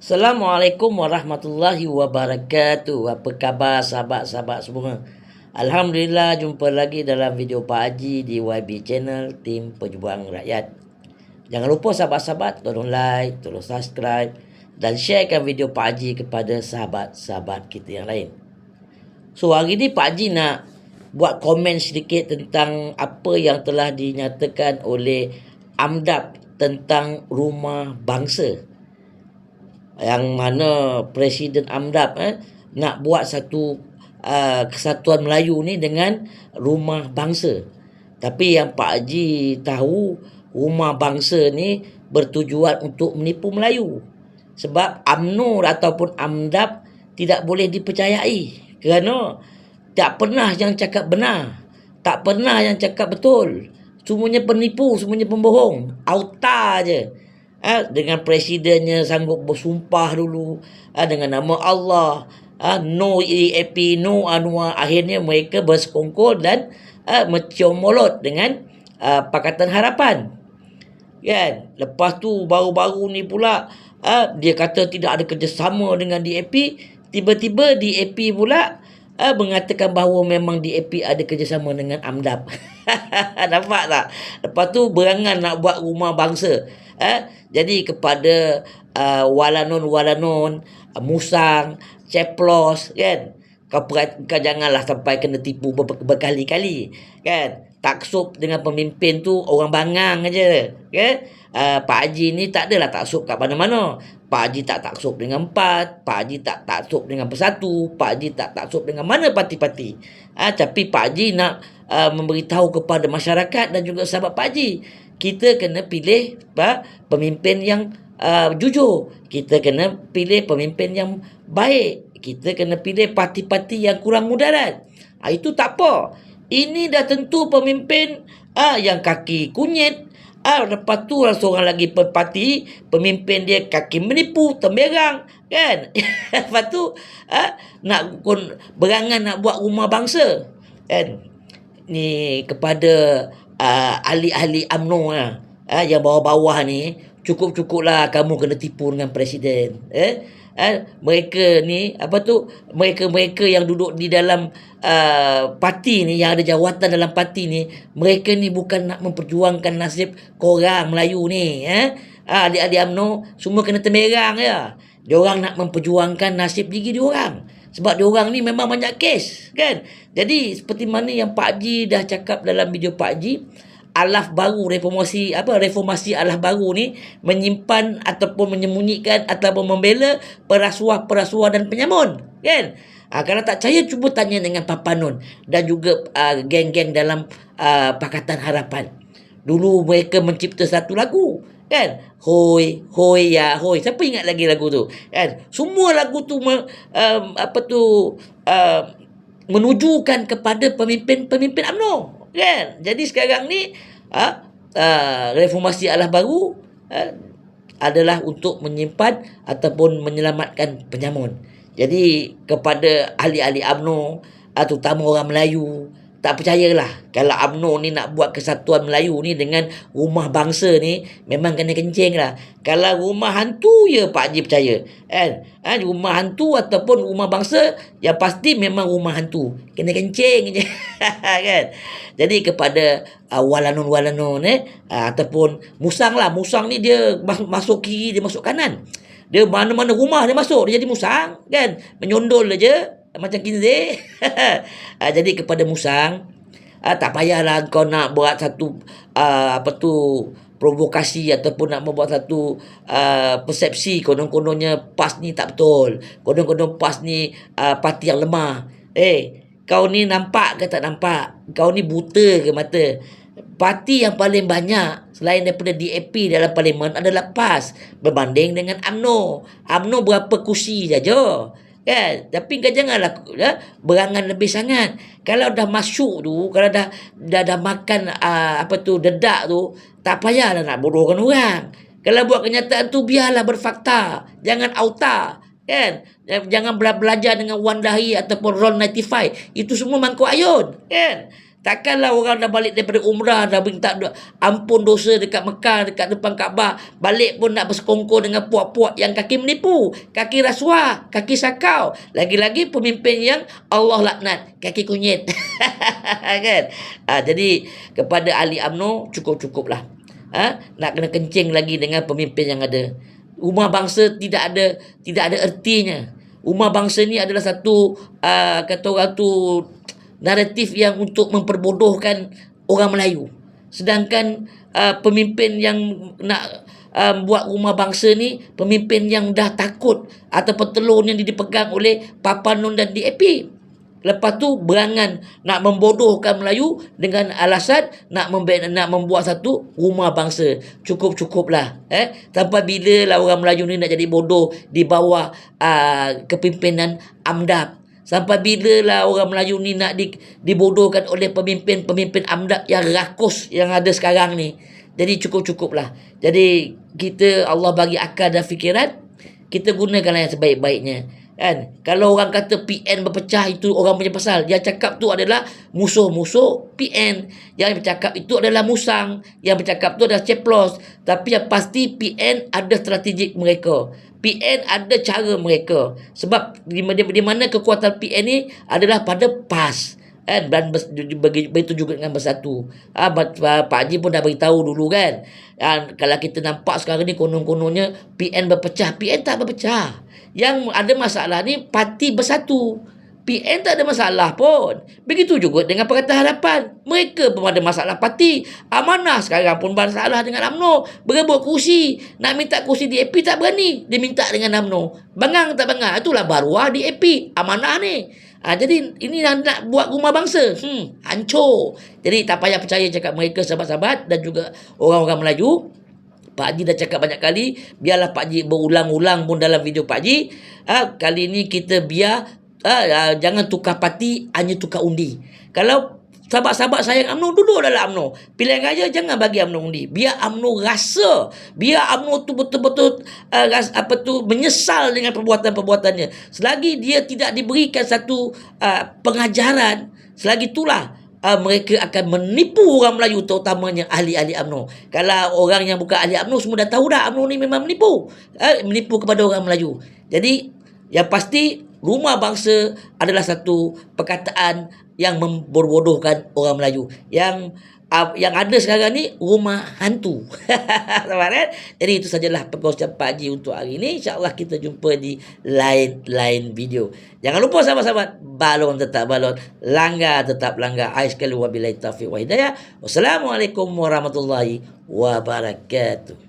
Assalamualaikum warahmatullahi wabarakatuh. Apa khabar sahabat-sahabat semua? Alhamdulillah jumpa lagi dalam video Pak Haji di YB Channel Tim Pejuang Rakyat. Jangan lupa sahabat-sahabat tolong like, tolong subscribe dan sharekan video Pak Haji kepada sahabat-sahabat kita yang lain. So hari ni Pak Haji nak buat komen sedikit tentang apa yang telah dinyatakan oleh AMDAP tentang rumah bangsa, yang mana Presiden AMDAP nak buat satu kesatuan Melayu ni dengan rumah bangsa. Tapi yang Pak Haji tahu, rumah bangsa ni bertujuan untuk menipu Melayu. Sebab UMNO ataupun AMDAP tidak boleh dipercayai, kerana tak pernah yang cakap benar, tak pernah yang cakap betul. Semuanya penipu, semuanya pembohong. Auta je. Dengan presidennya sanggup bersumpah dulu dengan nama Allah, no EAP, no Anwar. Akhirnya mereka bersekongkol dan mencium mulut dengan Pakatan Harapan, kan? Lepas tu baru-baru ni pula dia kata tidak ada kerjasama dengan DAP. Tiba-tiba DAP pula mengatakan bahawa memang DAP ada kerjasama dengan AMDAP. Nampak tak? Lepas tu berangan nak buat rumah bangsa. Jadi kepada walanon-walanon, musang, ceplos, kan? Kau janganlah sampai kena tipu berkali-kali, kan? Taksub dengan pemimpin tu orang bangang aja, kan? Pak Haji ni tak adalah taksub kat mana-mana. Pak Haji tak taksub dengan PAS, Pak Haji tak taksub dengan Bersatu, Pak Haji tak taksub dengan mana parti-parti. Tapi Pak Haji nak memberitahu kepada masyarakat dan juga sahabat Pak Haji, kita kena pilih pemimpin yang jujur. Kita kena pilih pemimpin yang baik. Kita kena pilih parti-parti yang kurang mudarat. Itu tak apa. Ini dah tentu pemimpin yang kaki kunyit. Lepas tu seorang lagi parti, pemimpin dia kaki menipu, temberang, kan? Lepas tu nak berangan nak buat rumah bangsa, kan? Ni kepada ahli-ahli UMNO yang bawah-bawah ni, cukup-cukuplah kamu kena tipu dengan presiden. Mereka ni mereka yang duduk di dalam parti ni, yang ada jawatan dalam parti ni, mereka ni bukan nak memperjuangkan nasib korang Melayu ni. Ahli-ahli UMNO semua kena temerang ya. Diorang nak memperjuangkan nasib diri diorang, sebab diorang ni memang banyak kes, kan? Jadi seperti mana yang Pak Haji dah cakap dalam video Pak Haji, alaf baru, reformasi alaf baru ni menyimpan ataupun menyembunyikan ataupun membela perasuah-perasuah dan penyamun, kan? Kalau tak percaya, cuba tanya dengan Papanun dan juga geng-geng dalam Pakatan Harapan. Dulu mereka mencipta satu lagu, kan? Hoi, hoi ya, hoi. Siapa ingat lagi lagu tu? Kan? Semua lagu tu menujukan kepada pemimpin-pemimpin UMNO, kan? Jadi sekarang ni reformasi alaf baru adalah untuk menyimpan ataupun menyelamatkan penyamun. Jadi kepada ahli-ahli UMNO, terutama orang Melayu, tak percayalah kalau UMNO ni nak buat kesatuan Melayu ni dengan rumah bangsa ni, memang kena kencing lah. Kalau rumah hantu ya Pak Haji percaya, kan? Rumah hantu ataupun rumah bangsa, yang pasti memang rumah hantu, kena kencing je. Kan? Jadi kepada walanon-walanon ataupun musang lah. Musang ni dia masuk kiri, dia masuk kanan. Dia mana-mana rumah dia masuk, dia jadi musang, kan? Menyondol aja macam kinzir. Jadi kepada musang, tak payahlah kau nak buat satu provokasi ataupun nak membuat satu persepsi konon-kononnya PAS ni tak betul, konon-konon PAS ni parti yang lemah. Kau ni nampak ke tak nampak? Kau ni buta ke mata? Parti yang paling banyak selain daripada DAP dalam parlimen adalah PAS berbanding dengan UMNO. UMNO berapa kursi saja, kan? Tapi kau janganlah berangan lebih sangat. Kalau dah masuk tu, kalau dah makan dedak tu, tak payahlah nak bodohkan orang. Kalau buat kenyataan tu, biarlah berfakta, jangan auta, kan? Jangan belajar dengan Wan Dahi ataupun Ron 95. Itu semua mangkuk ayun, kan? Takkanlah orang dah balik daripada umrah, dah minta ampun dosa dekat Mekah, dekat depan Kaabah, balik pun nak bersekongkol dengan puak-puak yang kaki menipu, kaki rasuah, kaki sakau. Lagi-lagi pemimpin yang Allah laknat, kaki kunyit. Kan? Jadi kepada ahli UMNO cukup-cukuplah. Nak kena kencing lagi dengan pemimpin yang ada. Rumah bangsa tidak ada ertinya. Rumah bangsa ni adalah satu kata orang tu naratif yang untuk memperbodohkan orang Melayu. Sedangkan pemimpin yang nak buat rumah bangsa ni, pemimpin yang dah takut ataupun telur yang dipegang oleh Papa Non dan DAP. Lepas tu berangan nak membodohkan Melayu dengan alasan nak membuat satu rumah bangsa. Cukup-cukuplah. Sampai bila lah orang Melayu ni nak jadi bodoh di bawah kepimpinan AMDAP? Sampai bila lah orang Melayu ni nak dibodohkan oleh pemimpin-pemimpin AMDAP yang rakus yang ada sekarang ni? Jadi cukup-cukuplah. Jadi kita, Allah bagi akal dan fikiran, kita gunakanlah yang sebaik-baiknya. Kan? Kalau orang kata PN berpecah, itu orang punya pasal. Yang cakap tu adalah musuh-musuh PN. Yang bercakap itu adalah musang. Yang bercakap tu adalah ceplos. Tapi yang pasti PN ada strategik mereka. PN ada cara mereka. Sebab di mana kekuatan PN ni adalah pada PAS. Dan begitu juga dengan Bersatu. Pak Haji pun dah beritahu dulu kan. Kalau kita nampak sekarang ni konon-kononnya PN berpecah. PN tak berpecah. Yang ada masalah ni parti Bersatu. PN tak ada masalah pun. Begitu juga dengan Pakatan Harapan. Mereka pun ada masalah parti. Amanah sekarang pun bermasalah dengan UMNO. Berebut kursi. Nak minta kursi DAP tak berani. Dia minta dengan UMNO. Bangang tak bangang. Itulah baruah DAP. Amanah ni. Jadi ini nak buat rumah bangsa. Hancur. Jadi tak payah percaya cakap mereka, sahabat-sahabat dan juga orang-orang Melayu. Pak Haji dah cakap banyak kali. Biarlah Pak Haji berulang-ulang pun dalam video Pak Haji. Kali ni kita jangan tukar parti, hanya tukar undi. Kalau sahabat-sahabat sayang UMNO, duduk dalam UMNO. Pilihan raya jangan bagi UMNO undi. Biar UMNO rasa, biar UMNO tu betul-betul menyesal dengan perbuatan-perbuatannya. Selagi dia tidak diberikan satu pengajaran, selagi itulah mereka akan menipu orang Melayu, terutamanya ahli-ahli UMNO. Kalau orang yang bukan ahli UMNO semua dah tahu dah UMNO ni memang menipu. Menipu kepada orang Melayu. Jadi yang pasti rumah bangsa adalah satu perkataan yang membodohkan orang Melayu. Yang ada sekarang ni rumah hantu. Kan? Jadi itu sajalah perkongsian Pak Haji untuk hari ini. InsyaAllah kita jumpa di lain video. Jangan lupa sahabat-sahabat, balon tetap balon, langgar tetap langgar. Sekali wabillahi taufiq wa hidayah. Wassalamualaikum warahmatullahi wabarakatuh.